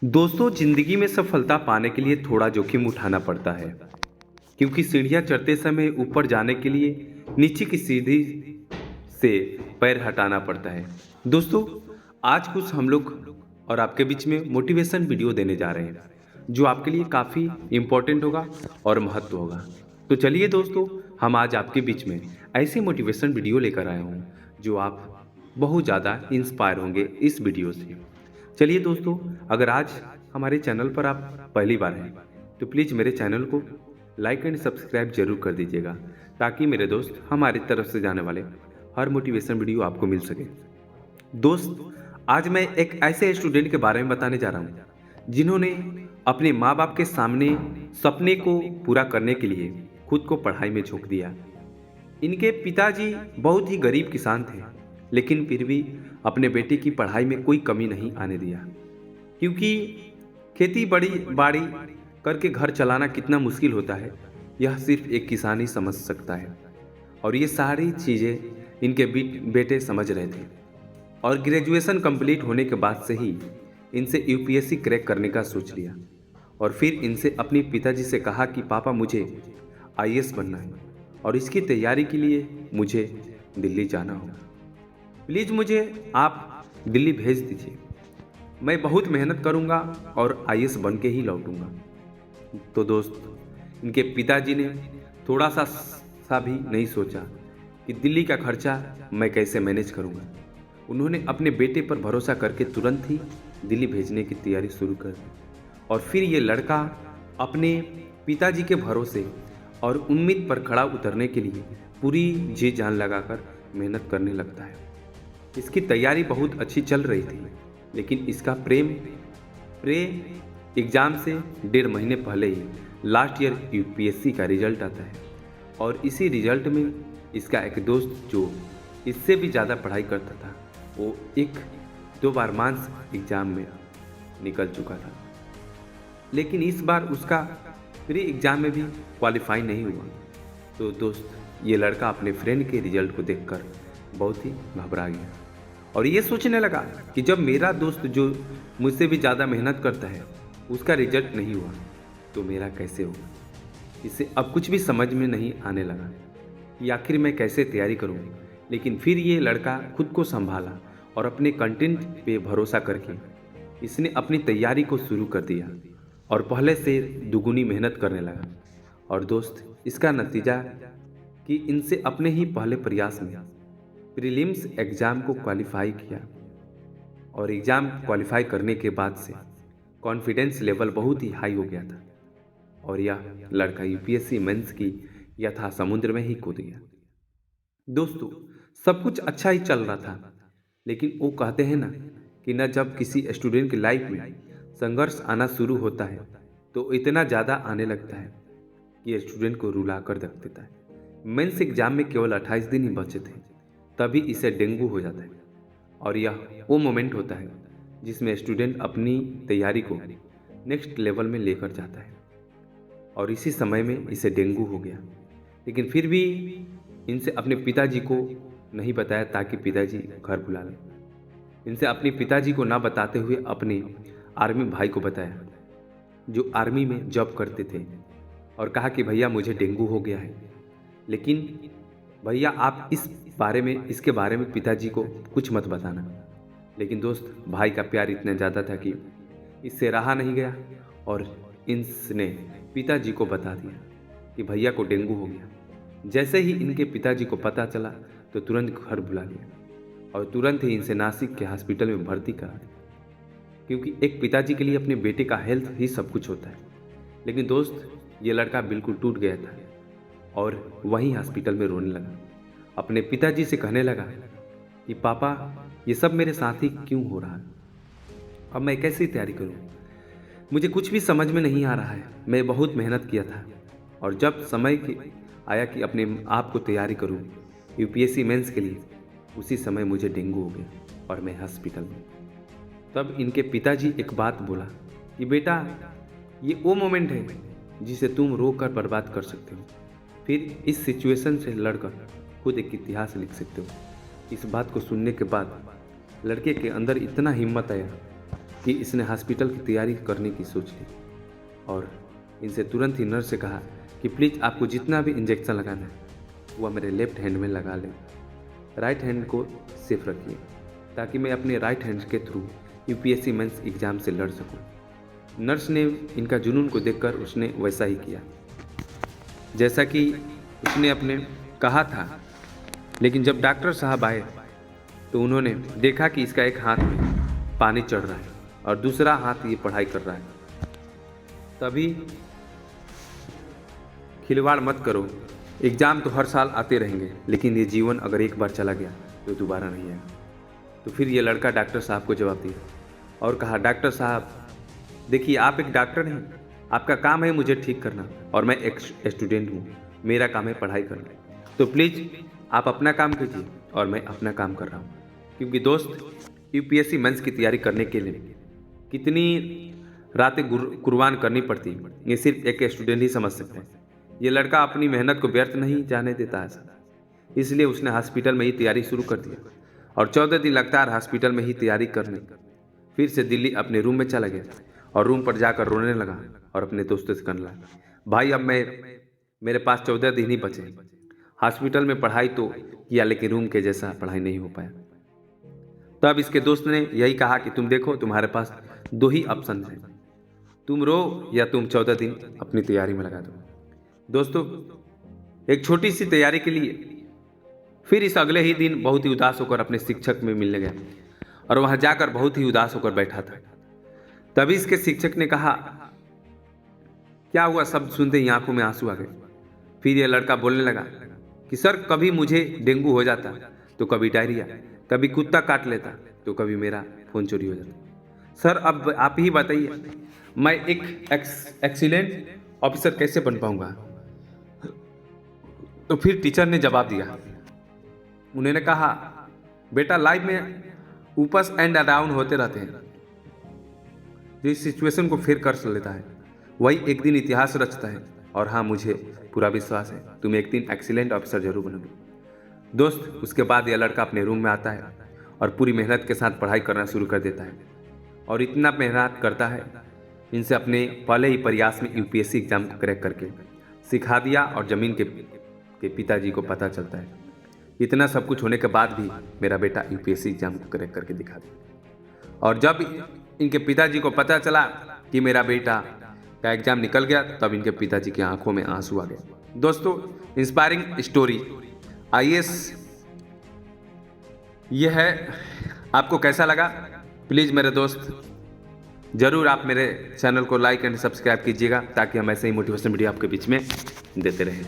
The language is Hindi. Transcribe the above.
दोस्तों, जिंदगी में सफलता पाने के लिए थोड़ा जोखिम उठाना पड़ता है, क्योंकि सीढ़ियां चढ़ते समय ऊपर जाने के लिए नीचे की सीढ़ी से पैर हटाना पड़ता है। दोस्तों, आज कुछ हम लोग और आपके बीच में मोटिवेशन वीडियो देने जा रहे हैं, जो आपके लिए काफ़ी इम्पोर्टेंट होगा और महत्व होगा। तो चलिए दोस्तों, हम आज आपके बीच में ऐसी मोटिवेशन वीडियो लेकर आए हूँ, जो आप बहुत ज़्यादा इंस्पायर होंगे इस वीडियो से। चलिए दोस्तों, अगर आज हमारे चैनल पर आप पहली बार हैं तो प्लीज़ मेरे चैनल को लाइक एंड सब्सक्राइब जरूर कर दीजिएगा, ताकि मेरे दोस्त हमारी तरफ से जाने वाले हर मोटिवेशन वीडियो आपको मिल सके। दोस्त, आज मैं एक ऐसे स्टूडेंट के बारे में बताने जा रहा हूँ जिन्होंने अपने माँ बाप के सामने सपने को पूरा करने के लिए खुद को पढ़ाई में झोंक दिया। इनके पिताजी बहुत ही गरीब किसान थे, लेकिन फिर भी अपने बेटे की पढ़ाई में कोई कमी नहीं आने दिया, क्योंकि खेती बड़ी बाड़ी करके घर चलाना कितना मुश्किल होता है, यह सिर्फ एक किसान ही समझ सकता है। और ये सारी चीज़ें इनके बेटे समझ रहे थे। और ग्रेजुएशन कंप्लीट होने के बाद से ही इनसे यूपीएससी क्रैक करने का सोच लिया। और फिर इनसे अपने पिताजी से कहा कि पापा, मुझे आईएएस बनना है और इसकी तैयारी के लिए मुझे दिल्ली जाना होगा। प्लीज़ मुझे आप दिल्ली भेज दीजिए, मैं बहुत मेहनत करूंगा और आईएएस बन के ही लौटूंगा। तो दोस्त, इनके पिताजी ने थोड़ा सा भी नहीं सोचा कि दिल्ली का खर्चा मैं कैसे मैनेज करूंगा। उन्होंने अपने बेटे पर भरोसा करके तुरंत ही दिल्ली भेजने की तैयारी शुरू कर दी। और फिर ये लड़का अपने पिताजी के भरोसे और उम्मीद पर खड़ा उतरने के लिए पूरी जी जान लगाकर मेहनत करने लगता है। इसकी तैयारी बहुत अच्छी चल रही थी, लेकिन इसका प्रे एग्ज़ाम से 1.5 महीने पहले ही लास्ट ईयर यूपीएससी का रिजल्ट आता है। और इसी रिजल्ट में इसका एक दोस्त जो इससे भी ज़्यादा पढ़ाई करता था, वो 1-2 बार मांस एग्ज़ाम में निकल चुका था, लेकिन इस बार उसका प्री एग्ज़ाम में भी क्वालिफाई नहीं हुआ। तो दोस्त, ये लड़का अपने फ्रेंड के रिजल्ट को देखकर बहुत ही घबरा गया और ये सोचने लगा कि जब मेरा दोस्त जो मुझसे भी ज़्यादा मेहनत करता है उसका रिजल्ट नहीं हुआ, तो मेरा कैसे होगा। इसे अब कुछ भी समझ में नहीं आने लगा कि आखिर मैं कैसे तैयारी करूं। लेकिन फिर ये लड़का खुद को संभाला और अपने कंटेंट पे भरोसा करके इसने अपनी तैयारी को शुरू कर दिया और पहले से दुगुनी मेहनत करने लगा। और दोस्त, इसका नतीजा कि इनसे अपने ही पहले प्रयास में प्रीलिम्स एग्ज़ाम को क्वालिफाई किया। और एग्ज़ाम क्वालिफाई करने के बाद से कॉन्फिडेंस लेवल बहुत ही हाई हो गया था और यह लड़का यूपीएससी मेंस की यथा समुद्र में ही कूद गया। दोस्तों, सब कुछ अच्छा ही चल रहा था, लेकिन वो कहते हैं ना कि न जब किसी स्टूडेंट की लाइफ में संघर्ष आना शुरू होता है तो इतना ज़्यादा आने लगता है कि स्टूडेंट को रुला कर रख देता है। मेंस एग्जाम में केवल 28 दिन ही बचे थे, तभी इसे डेंगू हो जाता है। और यह वो मोमेंट होता है जिसमें स्टूडेंट अपनी तैयारी को नेक्स्ट लेवल में लेकर जाता है। और इसी समय में इसे डेंगू हो गया, लेकिन फिर भी इनसे अपने पिताजी को नहीं बताया ताकि पिताजी घर बुला लें। इनसे अपने पिताजी को ना बताते हुए अपने आर्मी भाई को बताया, जो आर्मी में जॉब करते थे, और कहा कि भैया, मुझे डेंगू हो गया है, लेकिन भैया आप इसके बारे में पिताजी को कुछ मत बताना। लेकिन दोस्त, भाई का प्यार इतना ज़्यादा था कि इससे रहा नहीं गया और इसने पिताजी को बता दिया कि भैया को डेंगू हो गया। जैसे ही इनके पिताजी को पता चला तो तुरंत घर बुला लिया और तुरंत ही इनसे नासिक के हॉस्पिटल में भर्ती करा दिया, क्योंकि एक पिताजी के लिए अपने बेटे का हेल्थ ही सब कुछ होता है। लेकिन दोस्त, ये लड़का बिल्कुल टूट गया था और वहीं हॉस्पिटल में रोने लगा। अपने पिताजी से कहने लगा कि पापा, ये सब मेरे साथ ही क्यों हो रहा है, अब मैं कैसे तैयारी करूं, मुझे कुछ भी समझ में नहीं आ रहा है। मैं बहुत मेहनत किया था और जब समय आया कि अपने आप को तैयारी करूं यूपीएससी मेंस के लिए, उसी समय मुझे डेंगू हो गया और मैं हॉस्पिटल में। तब इनके पिताजी एक बात बोला कि बेटा, ये वो मोमेंट है जिसे तुम रो कर बर्बाद कर सकते हो, फिर इस सिचुएशन से लड़कर खुद एक इतिहास लिख सकते हो। इस बात को सुनने के बाद लड़के के अंदर इतना हिम्मत आया कि इसने हॉस्पिटल की तैयारी करने की सोच ली और इनसे तुरंत ही नर्स से कहा कि प्लीज़ आपको जितना भी इंजेक्शन लगाना है वह मेरे लेफ्ट हैंड में लगा लें, राइट हैंड को सेफ रखिए ताकि मैं अपने राइट हैंड के थ्रू यूपीएससी मेंस एग्ज़ाम से लड़ सकूं। नर्स ने इनका जुनून को देखकर उसने वैसा ही किया जैसा कि उसने अपने कहा था। लेकिन जब डॉक्टर साहब आए तो उन्होंने देखा कि इसका एक हाथ में पानी चढ़ रहा है और दूसरा हाथ ये पढ़ाई कर रहा है। तभी खिलवाड़ मत करो, एग्ज़ाम तो हर साल आते रहेंगे, लेकिन ये जीवन अगर एक बार चला गया तो दोबारा नहीं आएगा। तो फिर ये लड़का डॉक्टर साहब को जवाब दिया और कहा, डॉक्टर साहब देखिए, आप एक डॉक्टर हैं, आपका काम है मुझे ठीक करना और मैं एक स्टूडेंट हूँ, मेरा काम है पढ़ाई करना। तो प्लीज़ आप अपना काम कीजिए और मैं अपना काम कर रहा हूँ। क्योंकि दोस्त, यूपीएससी मेंस की तैयारी करने के लिए कितनी रातें कुर्बान करनी पड़ती ये सिर्फ एक स्टूडेंट ही समझ सकता है। ये लड़का अपनी मेहनत को व्यर्थ नहीं जाने देता है, इसलिए उसने हॉस्पिटल में ही तैयारी शुरू कर दिया और 14 दिन लगातार हॉस्पिटल में ही तैयारी करने फिर से दिल्ली अपने रूम में चला गया और रूम पर जाकर रोने लगा और अपने दोस्तों से कहने लगा, भाई अब मेरे पास 14 दिन ही बचे। हॉस्पिटल में पढ़ाई तो किया लेकिन रूम के जैसा पढ़ाई नहीं हो पाया। तब इसके दोस्त ने यही कहा कि तुम देखो, तुम्हारे पास 2 ही ऑप्शन हैं, तुम रो या तुम 14 दिन अपनी तैयारी में लगा दो। दोस्तों, एक छोटी सी तैयारी के लिए फिर इस अगले ही दिन बहुत ही उदास होकर अपने शिक्षक में मिलने गया और वहां जाकर बहुत ही उदास होकर बैठा था। तभी इसके शिक्षक ने कहा, क्या हुआ? सब सुनते ही आंखों में आंसू आ गए। फिर यह लड़का बोलने लगा कि सर, कभी मुझे डेंगू हो जाता तो कभी डायरिया, कभी कुत्ता काट लेता तो कभी मेरा फ़ोन चोरी हो जाता। सर अब आप ही बताइए, मैं एक एक्सीलेंट ऑफिसर कैसे बन पाऊंगा? तो फिर टीचर ने जवाब दिया, उन्होंने कहा, बेटा लाइफ में ऊपर एंड डाउन होते रहते हैं, जो इस सिचुएशन को फेर कर लेता है वही एक दिन इतिहास रचता है। और हाँ, मुझे पूरा विश्वास है तुम एक दिन एक्सीलेंट ऑफिसर जरूर बनोगे। दोस्त, उसके बाद यह लड़का अपने रूम में आता है और पूरी मेहनत के साथ पढ़ाई करना शुरू कर देता है और इतना मेहनत करता है, इनसे अपने पहले ही प्रयास में यूपीएससी एग्जाम को क्रैक करके सिखा दिया और ज़मीन के पिताजी को पता चलता है। इतना सब कुछ होने के बाद भी मेरा बेटा यूपीएससी एग्जाम को क्रैक करके दिखा दिया। और जब इनके पिताजी को पता चला कि मेरा बेटा का एग्जाम निकल गया, तब इनके पिताजी की आंखों में आंसू आ गए। दोस्तों, इंस्पायरिंग स्टोरी आईएएस यह है। आपको कैसा लगा? प्लीज़ मेरे दोस्त ज़रूर आप मेरे चैनल को लाइक एंड सब्सक्राइब कीजिएगा ताकि हम ऐसे ही मोटिवेशन वीडियो आपके बीच में देते रहें।